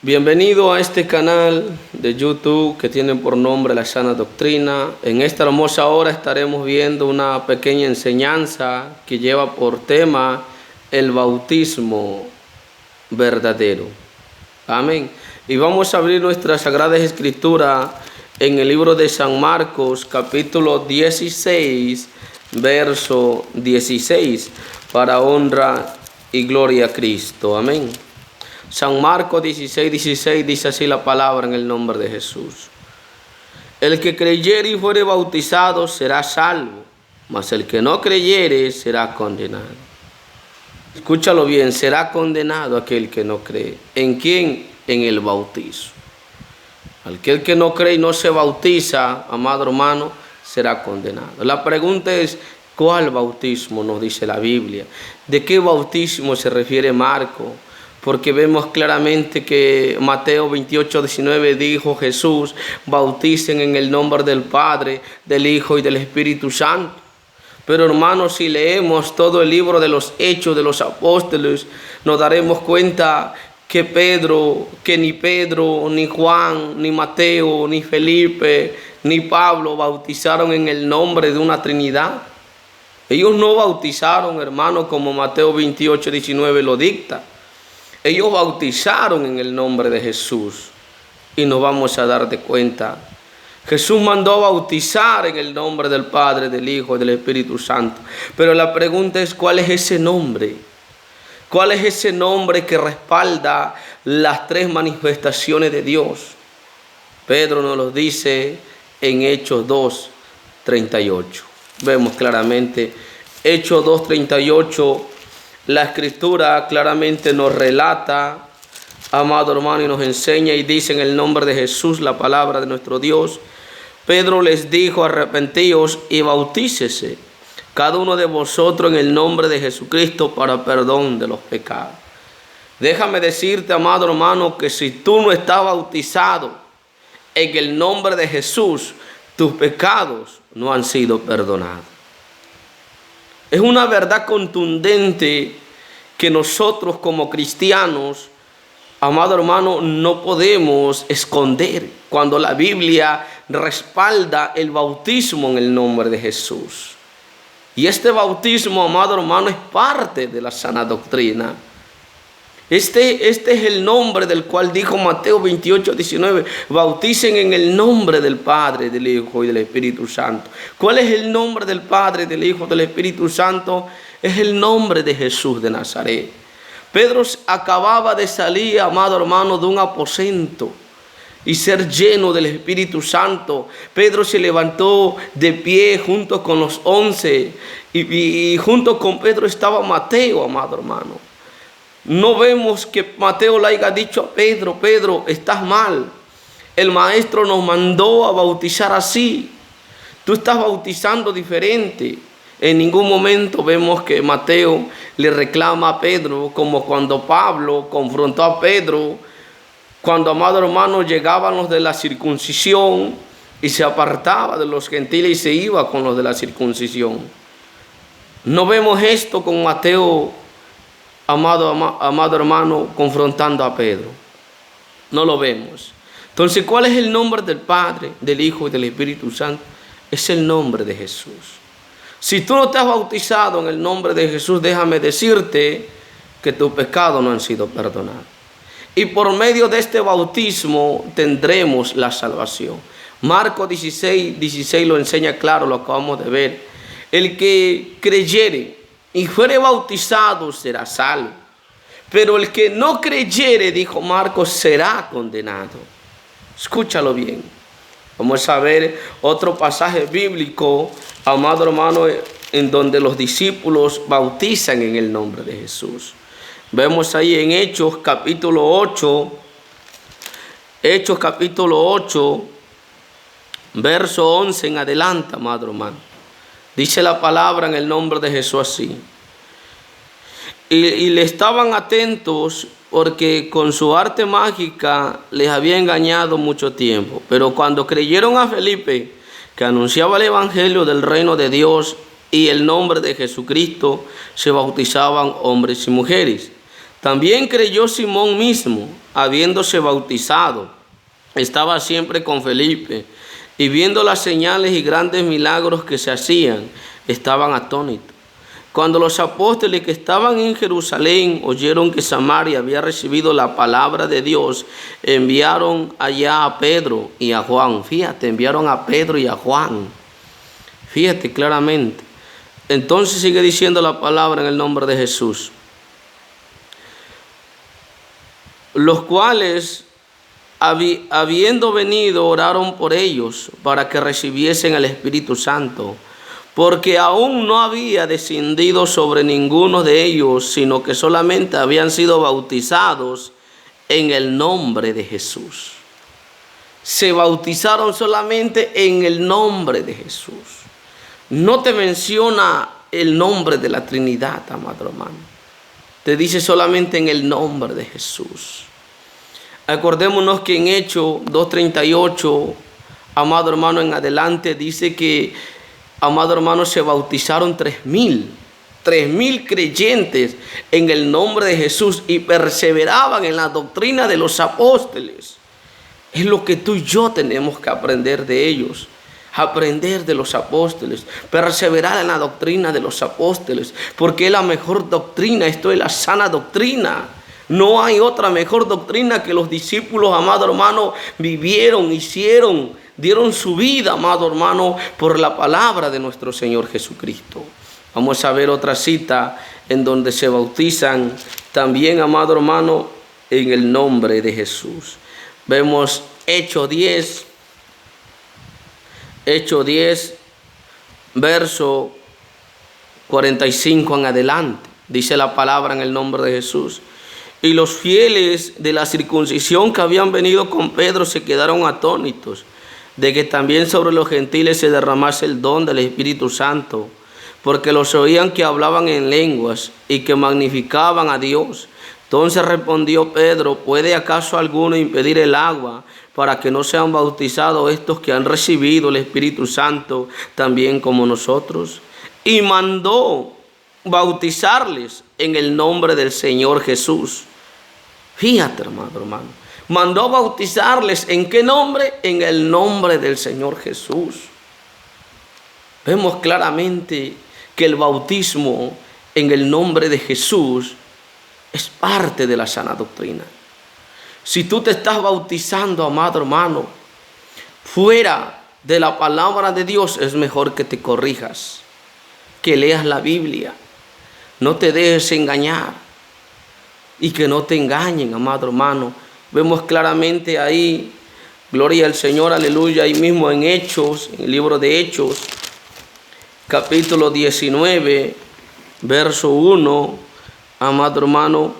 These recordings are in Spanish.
Bienvenido a este canal de YouTube que tiene por nombre La Sana Doctrina. En esta hermosa hora estaremos viendo una pequeña enseñanza que lleva por tema el bautismo verdadero. Amén. Y vamos a abrir nuestra Sagrada Escritura en el libro de San Marcos, capítulo 16, verso 16, para honra y gloria a Cristo. Amén. San Marcos 16, 16 dice así la palabra en el nombre de Jesús. El que creyere y fuere bautizado será salvo, mas el que no creyere será condenado. Escúchalo bien, será condenado aquel que no cree. ¿En quién? En el bautizo. Aquel que no cree y no se bautiza, amado hermano, será condenado. La pregunta es, ¿cuál bautismo nos dice la Biblia? ¿De qué bautismo se refiere Marcos? Porque vemos claramente que Mateo 28, 19 dijo Jesús, bauticen en el nombre del Padre, del Hijo y del Espíritu Santo. Pero hermanos, si leemos todo el libro de los Hechos de los Apóstoles, nos daremos cuenta que ni Pedro, ni Juan, ni Mateo, ni Felipe, ni Pablo bautizaron en el nombre de una Trinidad. Ellos no bautizaron, hermanos, como Mateo 28, 19 lo dicta. Ellos bautizaron en el nombre de Jesús y nos vamos a dar de cuenta. Jesús mandó bautizar en el nombre del Padre, del Hijo y del Espíritu Santo. Pero la pregunta es, ¿cuál es ese nombre? ¿Cuál es ese nombre que respalda las tres manifestaciones de Dios? Pedro nos lo dice en Hechos 2, 38. Vemos claramente Hechos 2, 38. La Escritura claramente nos relata, amado hermano, y nos enseña y dice en el nombre de Jesús la palabra de nuestro Dios. Pedro les dijo, arrepentíos y bautícese cada uno de vosotros en el nombre de Jesucristo para perdón de los pecados. Déjame decirte, amado hermano, que si tú no estás bautizado en el nombre de Jesús, tus pecados no han sido perdonados. Es una verdad contundente que nosotros como cristianos, amado hermano, no podemos esconder cuando la Biblia respalda el bautismo en el nombre de Jesús. Y este bautismo, amado hermano, es parte de la sana doctrina. Este es el nombre del cual dijo Mateo 28, 19, bauticen en el nombre del Padre, del Hijo y del Espíritu Santo. ¿Cuál es el nombre del Padre, del Hijo y del Espíritu Santo? Es el nombre de Jesús de Nazaret. Pedro acababa de salir, amado hermano, de un aposento y ser lleno del Espíritu Santo. Pedro se levantó de pie junto con los 11 y junto con Pedro estaba Mateo, amado hermano. No vemos que Mateo le haya dicho a Pedro, Pedro, estás mal. El maestro nos mandó a bautizar así. Tú estás bautizando diferente. En ningún momento vemos que Mateo le reclama a Pedro, como cuando Pablo confrontó a Pedro, cuando, amado hermano, llegaban los de la circuncisión y se apartaba de los gentiles y se iba con los de la circuncisión. No vemos esto con Mateo, amado hermano, confrontando a Pedro. No lo vemos. Entonces, ¿cuál es el nombre del Padre, del Hijo y del Espíritu Santo? Es el nombre de Jesús. Si tú no te has bautizado en el nombre de Jesús, déjame decirte que tus pecados no han sido perdonados. Y por medio de este bautismo tendremos la salvación. Marcos 16, 16 lo enseña claro, lo acabamos de ver. El que creyere y fuere bautizado será salvo. Pero el que no creyere, dijo Marcos, será condenado. Escúchalo bien. Vamos a ver otro pasaje bíblico, amado hermano, en donde los discípulos bautizan en el nombre de Jesús. Vemos ahí en Hechos capítulo 8, Hechos capítulo 8, verso 11 en adelante, amado hermano. Dice la palabra en el nombre de Jesús así. Y le estaban atentos porque con su arte mágica les había engañado mucho tiempo. Pero cuando creyeron a Felipe, que anunciaba el evangelio del reino de Dios y el nombre de Jesucristo, se bautizaban hombres y mujeres. También creyó Simón mismo, habiéndose bautizado, estaba siempre con Felipe, y viendo las señales y grandes milagros que se hacían, estaban atónitos. Cuando los apóstoles que estaban en Jerusalén oyeron que Samaria había recibido la palabra de Dios, enviaron allá a Pedro y a Juan. Fíjate, enviaron a Pedro y a Juan. Fíjate claramente. Entonces sigue diciendo la palabra en el nombre de Jesús. Los cuales, habiendo venido, oraron por ellos para que recibiesen el Espíritu Santo, porque aún no había descendido sobre ninguno de ellos, sino que solamente habían sido bautizados en el nombre de Jesús. Se bautizaron solamente en el nombre de Jesús. No te menciona el nombre de la Trinidad, amado hermano. Te dice solamente en el nombre de Jesús. Acordémonos que en Hechos 2:38, amado hermano, en adelante dice que, amado hermano, se bautizaron 3,000 creyentes en el nombre de Jesús y perseveraban en la doctrina de los apóstoles. Es lo que tú y yo tenemos que aprender de ellos. Aprender de los apóstoles, perseverar en la doctrina de los apóstoles, porque es la mejor doctrina, esto es la sana doctrina. No hay otra mejor doctrina que los discípulos, amado hermano, vivieron, hicieron, dieron su vida, amado hermano, por la palabra de nuestro Señor Jesucristo. Vamos a ver otra cita en donde se bautizan también, amado hermano, en el nombre de Jesús. Vemos Hechos 10, verso 45 en adelante. Dice la palabra en el nombre de Jesús. Y los fieles de la circuncisión que habían venido con Pedro se quedaron atónitos de que también sobre los gentiles se derramase el don del Espíritu Santo, porque los oían que hablaban en lenguas y que magnificaban a Dios. Entonces respondió Pedro: ¿puede acaso alguno impedir el agua para que no sean bautizados estos que han recibido el Espíritu Santo también como nosotros? Y mandó bautizarles en el nombre del Señor Jesús. Fíjate, hermano. Mandó bautizarles ¿en qué nombre? En el nombre del Señor Jesús. Vemos claramente que el bautismo en el nombre de Jesús es parte de la sana doctrina. Si tú te estás bautizando, amado hermano, fuera de la palabra de Dios, es mejor que te corrijas, que leas la Biblia, no te dejes engañar y que no te engañen, amado hermano. Vemos claramente ahí, gloria al Señor, aleluya, ahí mismo en Hechos, en el libro de Hechos, capítulo 19, verso 1, amado hermano,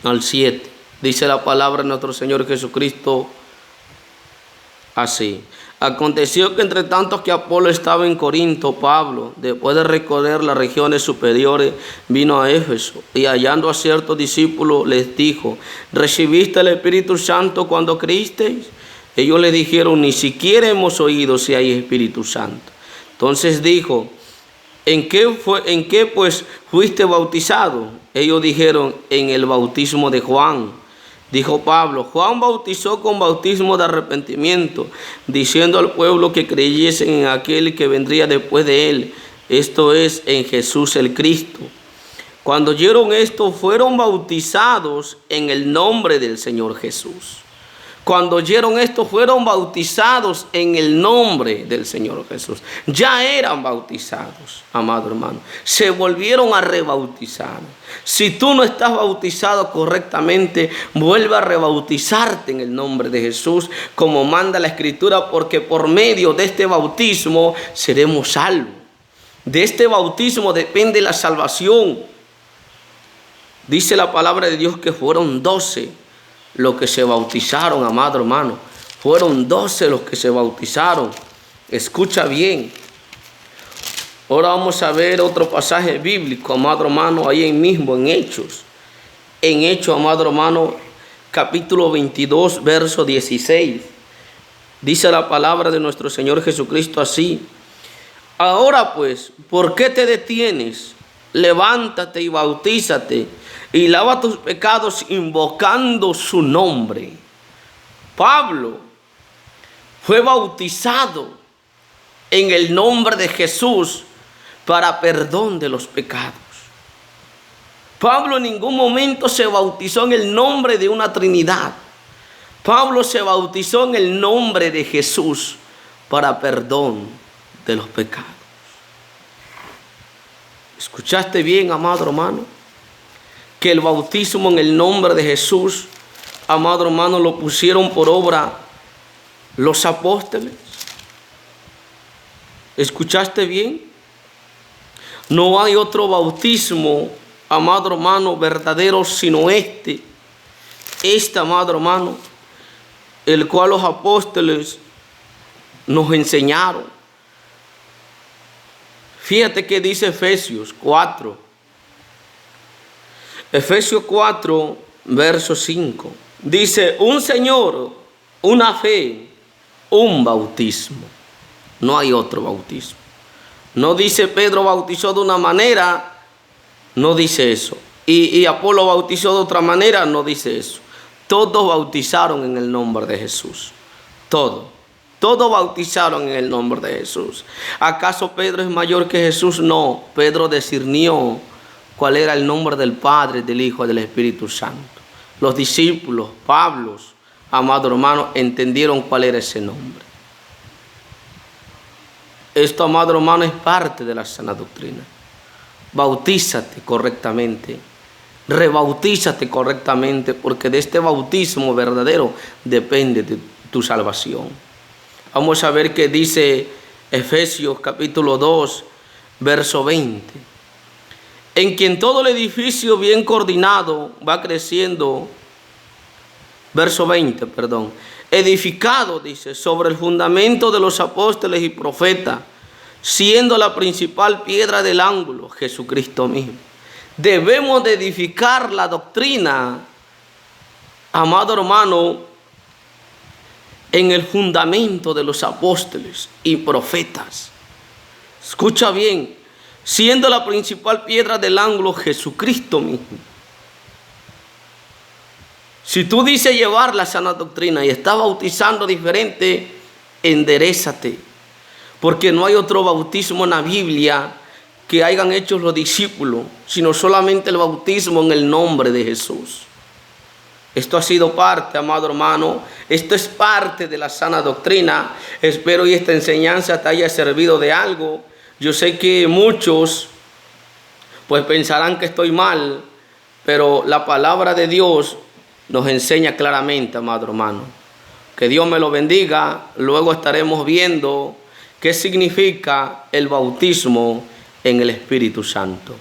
al 7. Dice la palabra de nuestro Señor Jesucristo así. Aconteció que entre tantos que Apolo estaba en Corinto, Pablo, después de recorrer las regiones superiores, vino a Éfeso y hallando a ciertos discípulos les dijo: ¿recibiste el Espíritu Santo cuando creísteis? Ellos le dijeron: ni siquiera hemos oído si hay Espíritu Santo. Entonces dijo: ¿En qué pues fuiste bautizado? Ellos dijeron: en el bautismo de Juan. Dijo Pablo: Juan bautizó con bautismo de arrepentimiento, diciendo al pueblo que creyesen en aquel que vendría después de él, esto es, en Jesús el Cristo. Cuando oyeron esto, fueron bautizados en el nombre del Señor Jesús. Cuando oyeron esto, fueron bautizados en el nombre del Señor Jesús. Ya eran bautizados, amado hermano. Se volvieron a rebautizar. Si tú no estás bautizado correctamente, vuelve a rebautizarte en el nombre de Jesús, como manda la Escritura, porque por medio de este bautismo seremos salvos. De este bautismo depende la salvación. Dice la palabra de Dios que fueron 12 los que se bautizaron, amado hermano. Fueron 12 los que se bautizaron. Escucha bien. Ahora vamos a ver otro pasaje bíblico, amado hermano, ahí mismo en Hechos. En Hechos, amado hermano, capítulo 22, verso 16. Dice la palabra de nuestro Señor Jesucristo así: ahora pues, ¿por qué te detienes? Levántate y bautízate y lava tus pecados invocando su nombre. Pablo fue bautizado en el nombre de Jesús para perdón de los pecados. Pablo en ningún momento se bautizó en el nombre de una Trinidad. Pablo se bautizó en el nombre de Jesús para perdón de los pecados. ¿Escuchaste bien, amado hermano? Que el bautismo en el nombre de Jesús, amado hermano, lo pusieron por obra los apóstoles. ¿Escuchaste bien? No hay otro bautismo, amado hermano, verdadero sino este, amado hermano, el cual los apóstoles nos enseñaron. Fíjate que dice Efesios 4. Efesios 4, verso 5. Dice, un Señor, una fe, un bautismo. No hay otro bautismo. No dice Pedro bautizó de una manera, no dice eso. Y Apolo bautizó de otra manera, no dice eso. Todos bautizaron en el nombre de Jesús. Todos bautizaron en el nombre de Jesús. ¿Acaso Pedro es mayor que Jesús? No. Pedro discernió cuál era el nombre del Padre, del Hijo y del Espíritu Santo. Los discípulos, Pablo, amado hermano, entendieron cuál era ese nombre. Esto, amado hermano, es parte de la sana doctrina. Bautízate correctamente. Rebautízate correctamente, porque de este bautismo verdadero depende de tu salvación. Vamos a ver qué dice Efesios capítulo 2, verso 20. En quien todo el edificio bien coordinado va creciendo, verso 20, perdón, edificado, dice, sobre el fundamento de los apóstoles y profetas, siendo la principal piedra del ángulo, Jesucristo mismo. Debemos de edificar la doctrina, amado hermano, en el fundamento de los apóstoles y profetas. Escucha bien, siendo la principal piedra del ángulo Jesucristo mismo. Si tú dices llevar la sana doctrina y estás bautizando diferente, enderézate, porque no hay otro bautismo en la Biblia que hayan hecho los discípulos, sino solamente el bautismo en el nombre de Jesús. Esto ha sido parte, amado hermano, esto es parte de la sana doctrina. Espero y esta enseñanza te haya servido de algo. Yo sé que muchos pues pensarán que estoy mal, pero la palabra de Dios nos enseña claramente, amado hermano. Que Dios me lo bendiga. Luego estaremos viendo qué significa el bautismo en el Espíritu Santo.